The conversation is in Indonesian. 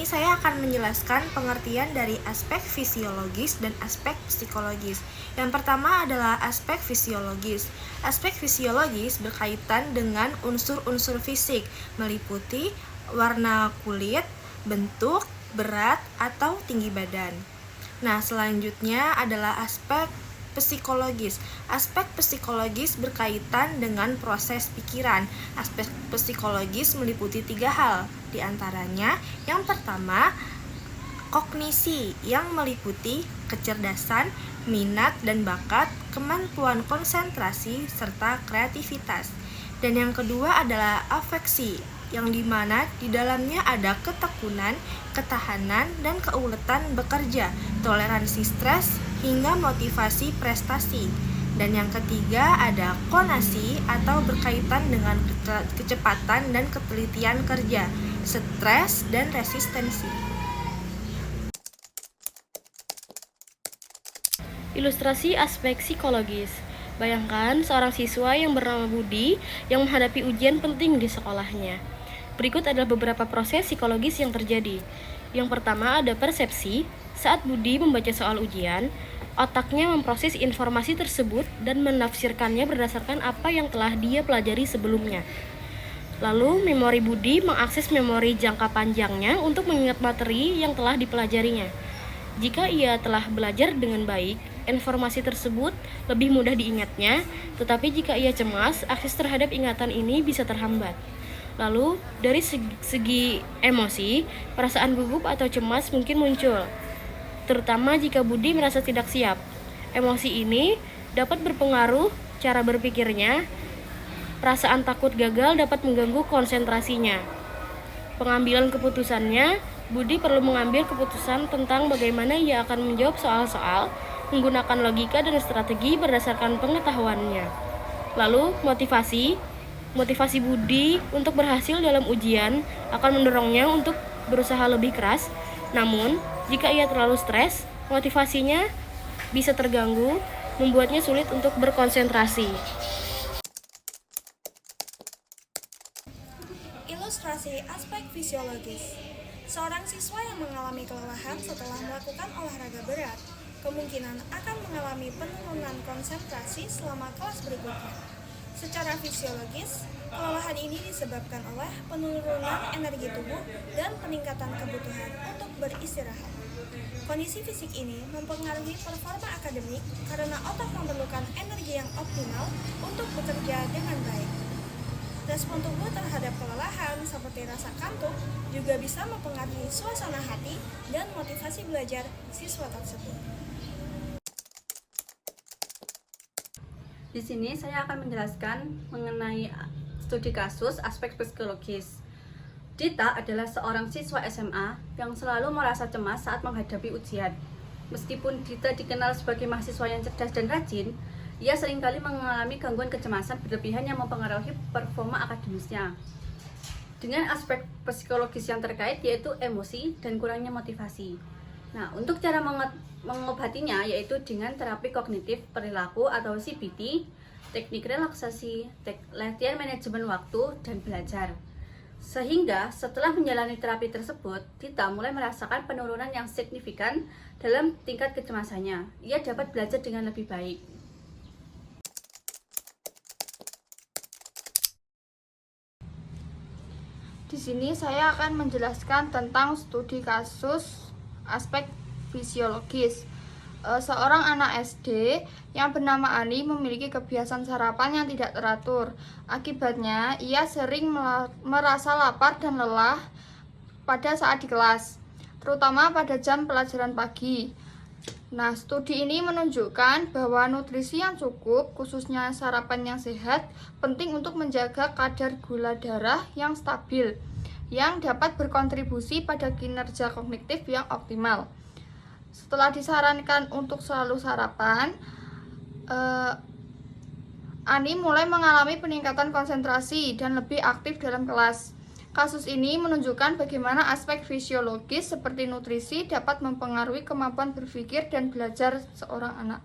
saya akan menjelaskan pengertian dari aspek fisiologis dan aspek psikologis. Yang pertama adalah aspek fisiologis. Aspek fisiologis berkaitan dengan unsur-unsur fisik, meliputi warna kulit, bentuk, berat, atau tinggi badan. Nah, selanjutnya adalah aspek psikologis. Aspek psikologis berkaitan dengan proses pikiran. Aspek psikologis meliputi 3 hal, di antaranya yang pertama, kognisi yang meliputi kecerdasan, minat dan bakat, kemampuan konsentrasi, serta kreativitas. Dan yang kedua adalah afeksi, yang dimana di dalamnya ada ketekunan, ketahanan, dan keuletan bekerja, toleransi stres, hingga motivasi prestasi. Dan yang ketiga ada konasi atau berkaitan dengan kecepatan dan ketelitian kerja, stres, dan resistensi. Ilustrasi aspek psikologis. Bayangkan seorang siswa yang bernama Budi yang menghadapi ujian penting di sekolahnya. Berikut adalah beberapa proses psikologis yang terjadi. Yang pertama ada persepsi. Saat Budi membaca soal ujian, otaknya memproses informasi tersebut dan menafsirkannya berdasarkan apa yang telah dia pelajari sebelumnya. Lalu, memori Budi mengakses memori jangka panjangnya untuk mengingat materi yang telah dipelajarinya. Jika ia telah belajar dengan baik, informasi tersebut lebih mudah diingatnya, tetapi jika ia cemas, akses terhadap ingatan ini bisa terhambat. Lalu, dari segi emosi, perasaan gugup atau cemas mungkin muncul, terutama jika Budi merasa tidak siap. Emosi ini dapat berpengaruh cara berpikirnya. Perasaan takut gagal dapat mengganggu konsentrasinya. Pengambilan keputusannya, Budi perlu mengambil keputusan tentang bagaimana ia akan menjawab soal-soal, menggunakan logika dan strategi berdasarkan pengetahuannya. Lalu, motivasi Budi untuk berhasil dalam ujian akan mendorongnya untuk berusaha lebih keras. Namun, jika ia terlalu stres, motivasinya bisa terganggu, membuatnya sulit untuk berkonsentrasi. Ilustrasi aspek fisiologis. Seorang siswa yang mengalami kelelahan setelah melakukan olahraga berat, kemungkinan akan mengalami penurunan konsentrasi selama kelas berikutnya. Secara fisiologis, kelelahan ini disebabkan oleh penurunan energi tubuh dan peningkatan kebutuhan untuk beristirahat. Kondisi fisik ini mempengaruhi performa akademik karena otak memerlukan energi yang optimal untuk bekerja dengan baik. Respon tubuh terhadap kelelahan seperti rasa kantuk juga bisa mempengaruhi suasana hati dan motivasi belajar siswa tersebut. Di sini saya akan menjelaskan mengenai studi kasus aspek psikologis. Dita adalah seorang siswa SMA yang selalu merasa cemas saat menghadapi ujian. Meskipun Dita dikenal sebagai mahasiswa yang cerdas dan rajin, ia seringkali mengalami gangguan kecemasan berlebihan yang mempengaruhi performa akademisnya. Dengan aspek psikologis yang terkait yaitu emosi dan kurangnya motivasi. Nah, untuk cara mengobatinya yaitu dengan terapi kognitif perilaku atau CBT, teknik relaksasi, latihan manajemen waktu, dan belajar. Sehingga setelah menjalani terapi tersebut, Dita mulai merasakan penurunan yang signifikan dalam tingkat kecemasannya. Ia dapat belajar dengan lebih baik. Di sini saya akan menjelaskan tentang studi kasus aspek fisiologis. Seorang anak SD yang bernama Ani memiliki kebiasaan sarapan yang tidak teratur. Akibatnya, ia sering merasa lapar dan lelah pada saat di kelas, terutama pada jam pelajaran pagi. Nah, studi ini menunjukkan bahwa nutrisi yang cukup, khususnya sarapan yang sehat, penting untuk menjaga kadar gula darah yang stabil, yang dapat berkontribusi pada kinerja kognitif yang optimal. Setelah disarankan untuk selalu sarapan, Ani mulai mengalami peningkatan konsentrasi dan lebih aktif dalam kelas. Kasus ini menunjukkan bagaimana aspek fisiologis seperti nutrisi dapat mempengaruhi kemampuan berpikir dan belajar seorang anak.